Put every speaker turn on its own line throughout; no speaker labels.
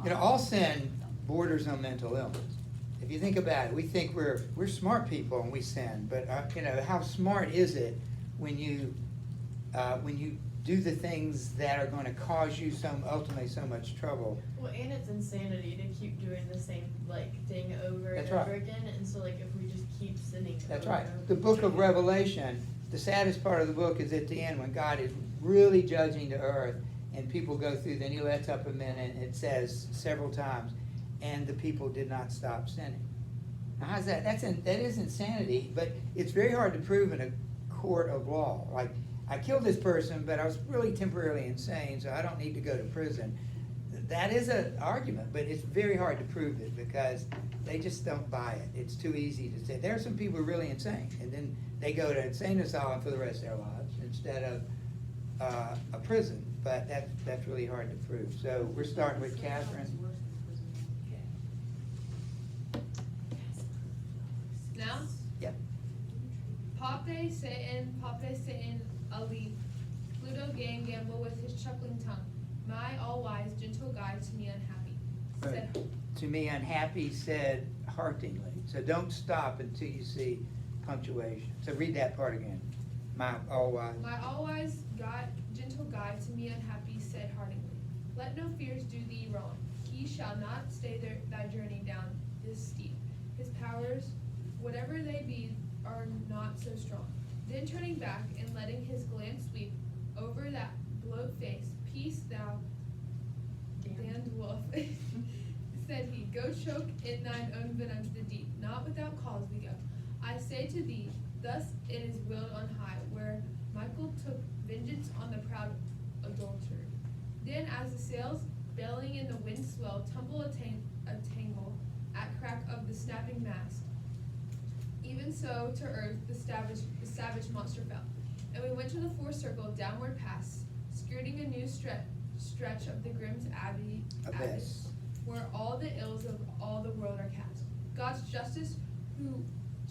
You know, all sin borders on mental illness. If you think about it, we think we're smart people and we sin, but you know, how smart is it when you do the things that are going to cause you ultimately so much trouble?
Well, and it's insanity to keep doing the same thing over
That's
and over
right.
again, and so if we just keep sinning.
That's
over
right.
and over
The book of
again.
Revelation, the saddest part of the book is at the end when God is really judging the earth and people go through, then he lets up a minute and it says several times, and the people did not stop sinning. Now how's that? That is insanity, but it's very hard to prove in a court of law. Like, I killed this person, but I was really temporarily insane, so I don't need to go to prison. That is an argument, but it's very hard to prove it because they just don't buy it. It's too easy to say. There are some people who are really insane, and then they go to insane asylum for the rest of their lives instead of a prison. But that's really hard to prove. So we're starting with Catherine.
Now?
Yep.
Pape Satan, Ali. Pluto gang gamble with his chuckling tongue. My all-wise, gentle guide to me unhappy. Said,
To me unhappy said heartily. So don't stop until you see punctuation. So read that part again. My all-wise.
My all-wise God, gentle guide to me unhappy said heartily. Let no fears do thee wrong. He shall not stay thy journey down this steep. His powers, whatever they be, are not so strong. Then turning back and letting his glance sweep over that glowed face, peace thou, damned wolf, said he, go choke in thine own venom to the deep, not without cause we go. I say to thee, thus it is willed on high, where Michael took vengeance on the proud adulterer. Then as the sails, bellying in the wind swell, tumble a tangle at crack of the snapping mast. Even so to earth the savage monster fell, and we went to the fourth circle downward pass, skirting a new stretch of the grim's abyss, where all the ills of all the world are cast. God's justice, who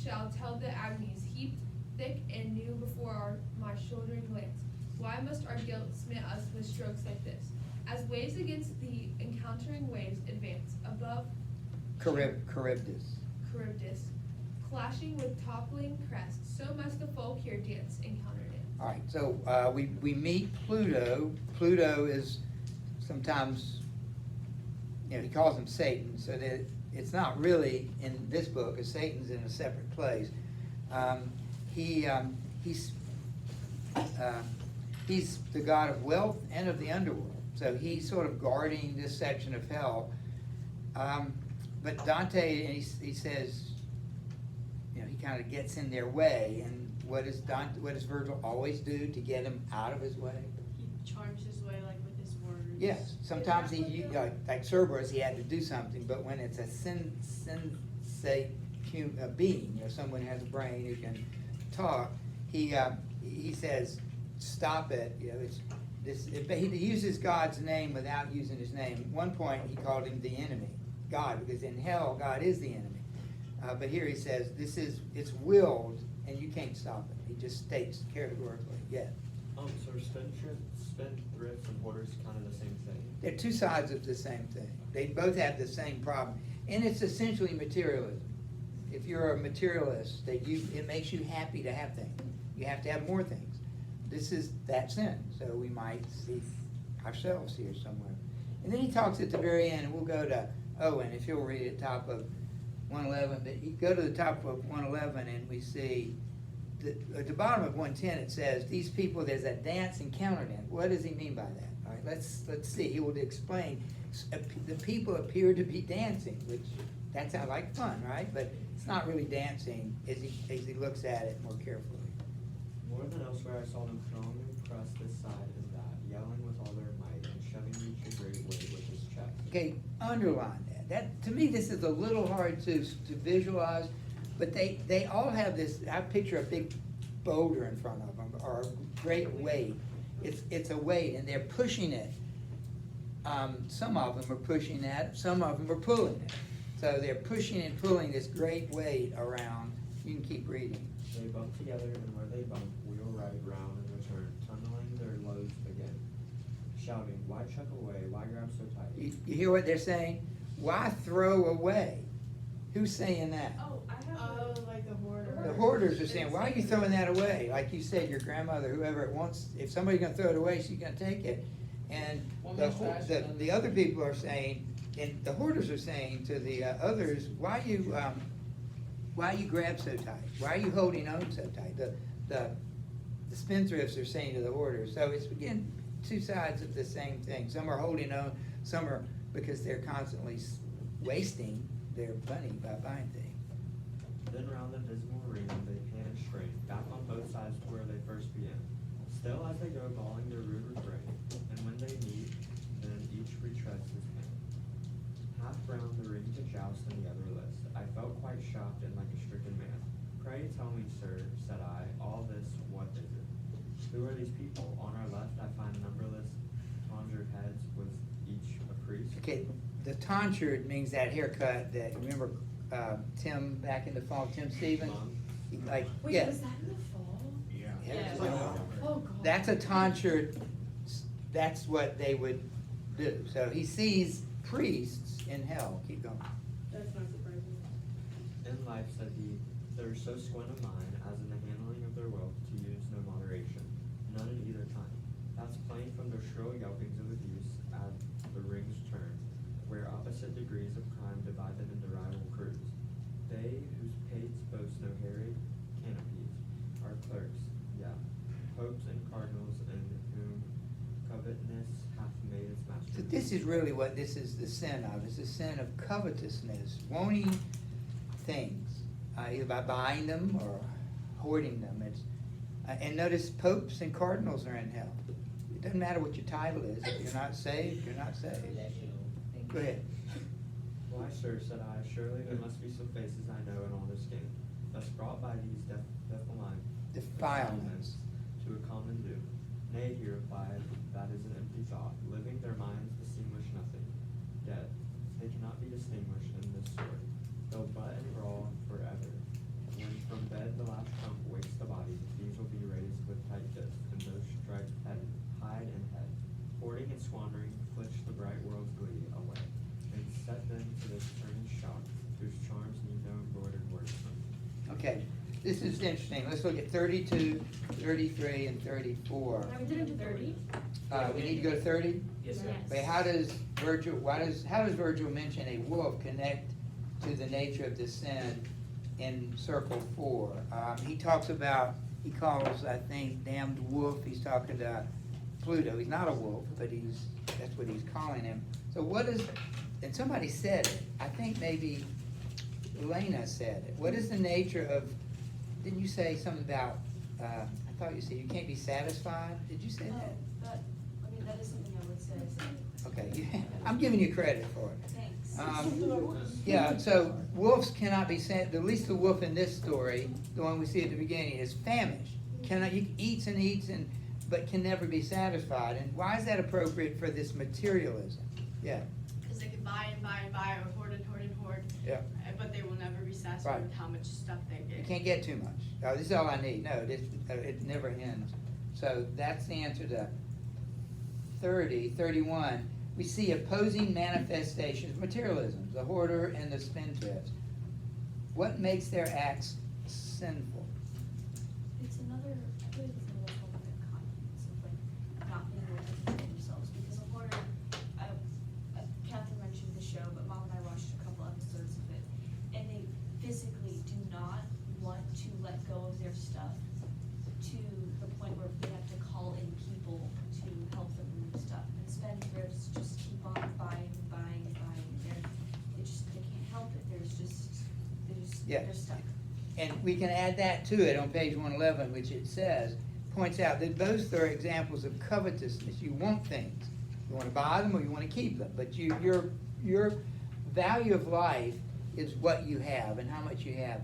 shall tell the agonies heaped thick and new before my shouldering glance. Why must our guilt smite us with strokes like this? As waves against the encountering waves advance above
Charybdis.
Clashing with toppling crests, so must the folk here dance and counter-dance.
All right, so we meet Pluto. Pluto is sometimes, you know, he calls him Satan, so that it's not really in this book, because Satan's in a separate place. He's the god of wealth and of the underworld, so he's sort of guarding this section of hell. But Dante, he says, you know, he kind of gets in their way, and what does Virgil always do to get him out of his way?
He charms his way with his words.
Yes, sometimes like Cerberus, he had to do something, but when it's a sensate being, you know, someone who has a brain who can talk, he says, stop it. You know, he uses God's name without using his name. At one point, he called him the enemy, God, because in hell, God is the enemy. But here he says, it's willed, and you can't stop it. He just states categorically, yeah.
So are spendthrifts and hoarders kind of the same thing?
They're two sides of the same thing. They both have the same problem. And it's essentially materialism. If you're a materialist, it makes you happy to have things. You have to have more things. This is that sin. So we might see ourselves here somewhere. And then he talks at the very end, and we'll go to Owen, if you'll read at top of 111. But you go to the top of 111, and we see at the bottom of 110 it says, these people, there's a dance and counter dance. What does he mean by that? All right, let's see. He will explain. The people appear to be dancing, which that sounds like fun, right? But it's not really dancing as he looks at it more carefully.
More than elsewhere, I saw them thronging across this side and that, yelling with all their might and shoving each a great weight with his chest.
Okay, underline that. That, to me, this is a little hard to visualize, but they all have this. I picture a big boulder in front of them, or a great weight. It's a weight, and they're pushing it. Some of them are pushing that. Some of them are pulling it. So they're pushing and pulling this great weight around. You can keep reading.
They bumped together, and where they bumped, wheel right round and return, tunneling their loads again. shouting, "Why chuck away? Why grab so tight?"
You hear what they're saying? Why throw away? Who's saying that?
Oh, I have.
Oh, like the hoarder.
The hoarders are saying, why are you throwing that away? Like you said, your grandmother, whoever it wants, if somebody's gonna throw it away, she's gonna take it. And the other people are saying, and the hoarders are saying to the others, why you grab so tight? Why are you holding on so tight? The spendthrifts are saying to the hoarders. So it's, again, two sides of the same thing. Some are holding on, some are, because they're constantly wasting their money by buying things.
Then round the dismal arena they pan and strain, back on both sides to where they first began. Still as they go bawling their rude refrain, and when they meet, then each retreads his hand. Half round the ring to joust and the other list, I felt quite shocked and like a stricken man. Pray tell me, sir, said I, all this, what is it? Who are these people? On our left I find numberless conjured heads, was each a priest.
Okay, the tonsured means that haircut that, remember Tim back in the fall, Tim Stevens? Like,
Wait,
yeah.
was that in the fall?
Yeah.
Yeah. Oh, God.
That's a tonsured, that's what they would do. So he sees priests in hell. Keep going.
That's not surprising.
In life, said he, there is so squint of mine, as in the handling of their wealth, to use no moderation, none in either kind. That's plain from their shrill yelpings of abuse, as the rings turn, where opposite degrees of crime divide them into rival crews. They whose pates boast no hairy canopies are clerks, yeah, popes and cardinals, in whom covetousness hath made its master.
So this is really what this is the sin of. It's the sin of covetousness, wanting things, either by buying them or hoarding them. It's and notice popes and cardinals are in hell. It doesn't matter what your title is. If you're not saved, you're not saved. Go ahead.
Why, sir, said I, surely there must be some faces I know in all this game, thus brought by these
Defilements.
to a common doom. Nay, he replied, that is an empty thought. Living, their minds distinguish nothing. Dead, they cannot be distinguished in this sort. They'll butt and brawl forever. When from bed the last trump wakes the body, these will be raised with tight fists, and those stripes hide and head. Hoarding and squandering flitch the bright world's glee away, and set them to this turning shock, whose charms need no embroidered words from.
Okay, this is interesting. Let's look at 32, 33, and 34.
Now, we didn't do 30?
We need to go to 30?
Yes.
Wait, how does Virgil mention a wolf connect to the nature of the sin in circle 4? He talks about, he calls, I think, damned wolf. He's talking to Pluto. He's not a wolf, but that's what he's calling him. So what is, and somebody said it, I think maybe Elena said it. What is the nature of, didn't you say something about, I thought you said you can't be satisfied? Did you say that?
That is something I would say.
Okay, I'm giving you credit for it.
Thanks.
Yeah, so wolves cannot be at least the wolf in this story, the one we see at the beginning, is famished. He eats and eats, but can never be satisfied. And why is that appropriate for this materialism? Yeah,
Because they can buy and buy and buy, or hoard and hoard and hoard.
yeah.
But they will never be satisfied
Right.
with how much stuff they
You
get.
can't get too much. Oh, this is all I need. No, it never ends. So that's the answer to 30, 31. We see opposing manifestations of materialism, the hoarder and the spendthrift. What makes their acts sinful?
It's another, I feel like it's another form of incontinence, of like not being able to control themselves, because a hoarder, Catherine mentioned the show, but Mom and I watched a couple episodes of it, and they physically do not want to let go of their stuff to the point where they have to call in people to help them move stuff. And spendthrifts just keep on buying and buying and buying. They can't help it.
Yeah.
They're stuck.
And we can add that to it on page 111, which it says, points out that both are examples of covetousness. You want things. You want to buy them or you want to keep them. But your value of life is what you have and how much you have.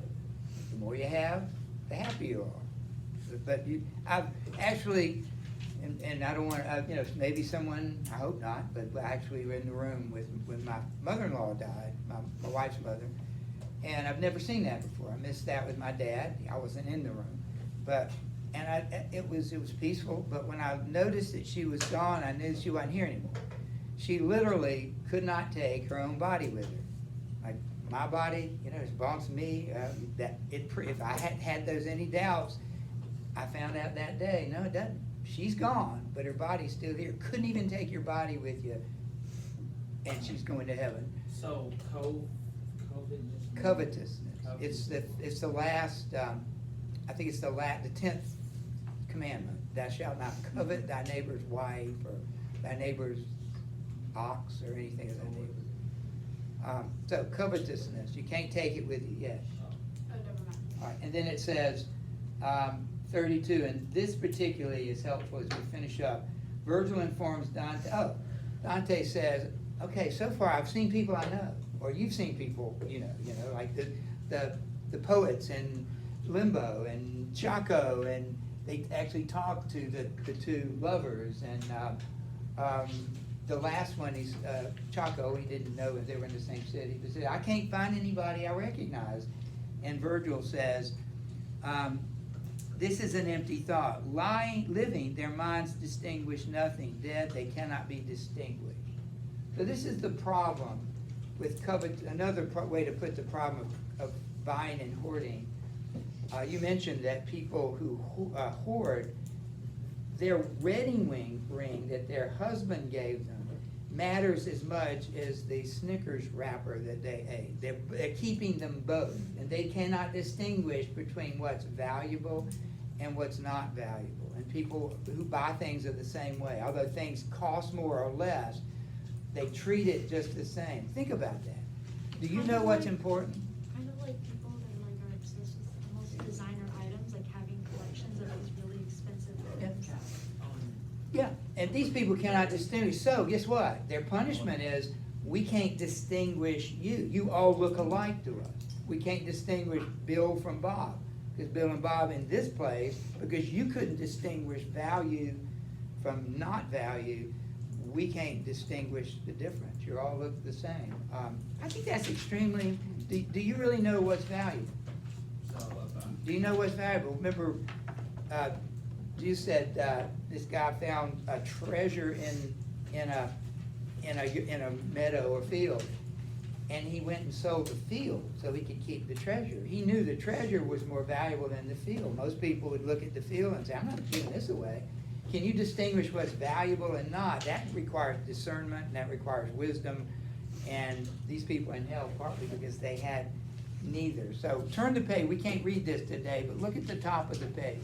The more you have, the happier you are. But I've actually, and I don't want to, maybe someone, I hope not, but I actually were in the room when my mother-in-law died, my wife's mother. And I've never seen that before. I missed that with my dad. I wasn't in the room. But And it was peaceful, but when I noticed that she was gone, I knew she wasn't here anymore. She literally could not take her own body with her. Like, my body, you know, it belongs to me, if I hadn't had those any doubts, I found out that day, no, it doesn't. She's gone, but her body's still here. Couldn't even take your body with you, and she's going to heaven.
So,
Covetousness. It's the last, I think it's the 10th commandment. Thou shalt not covet thy neighbor's wife or thy neighbor's ox or anything of that nature. So covetousness, you can't take it with you, yes.
Oh, never mind.
All right, and then it says, 32, and this particularly is helpful as we finish up. Virgil informs Dante, Dante says, okay, so far I've seen people I know, or you've seen people, you know, like the poets in Limbo and Chaco, and they actually talk to the two lovers, and the last one, he's Chaco, he didn't know if they were in the same city, but said, I can't find anybody I recognize. And Virgil says, this is an empty thought. Living, their minds distinguish nothing. Dead, they cannot be distinguished. So this is the problem with another way to put the problem of buying and hoarding. You mentioned that people who hoard, their wedding ring that their husband gave them matters as much as the Snickers wrapper that they ate. They're keeping them both, and they cannot distinguish between what's valuable and what's not valuable. And people who buy things are the same way. Although things cost more or less, they treat it just the same. Think about that. Do you know what's important?
Kind of like people that like are obsessed with the most designer items, like having collections of these really expensive things.
Yeah, and these people cannot distinguish. So guess what? Their punishment is, we can't distinguish you. You all look alike to us. We can't distinguish Bill from Bob, because Bill and Bob in this place, because you couldn't distinguish value from not value, we can't distinguish the difference. You all look the same. I think that's extremely, do you really know what's valuable? Do you know what's valuable? Remember, you said this guy found a treasure in a meadow or field, and he went and sold the field so he could keep the treasure. He knew the treasure was more valuable than the field. Most people would look at the field and say, I'm not giving this away. Can you distinguish what's valuable and not? That requires discernment, and that requires wisdom, and these people in hell partly because they had neither. So turn the page. We can't read this today, but look at the top of the page.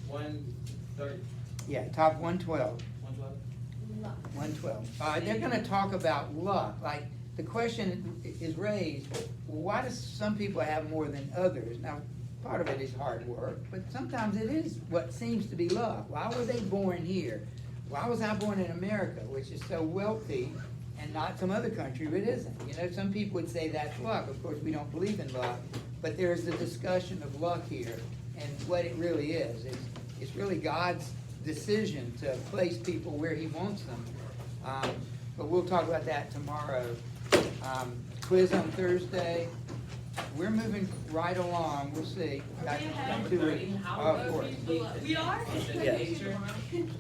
130.
Yeah, top 112.
112.
112. They're going to talk about luck. Like, the question is raised, well, why do some people have more than others? Now, part of it is hard work, but sometimes it is what seems to be luck. Why were they born here? Why was I born in America, which is so wealthy, and not some other country where it isn't? You know, some people would say that's luck. Of course, we don't believe in luck, but there's the discussion of luck here, and what it really is. It's really God's decision to place people where He wants them. But we'll talk about that tomorrow. Quiz on Thursday. We're moving right along. We'll see.
Are we ahead?
2 weeks.
How
Of course.
We are?
Yes.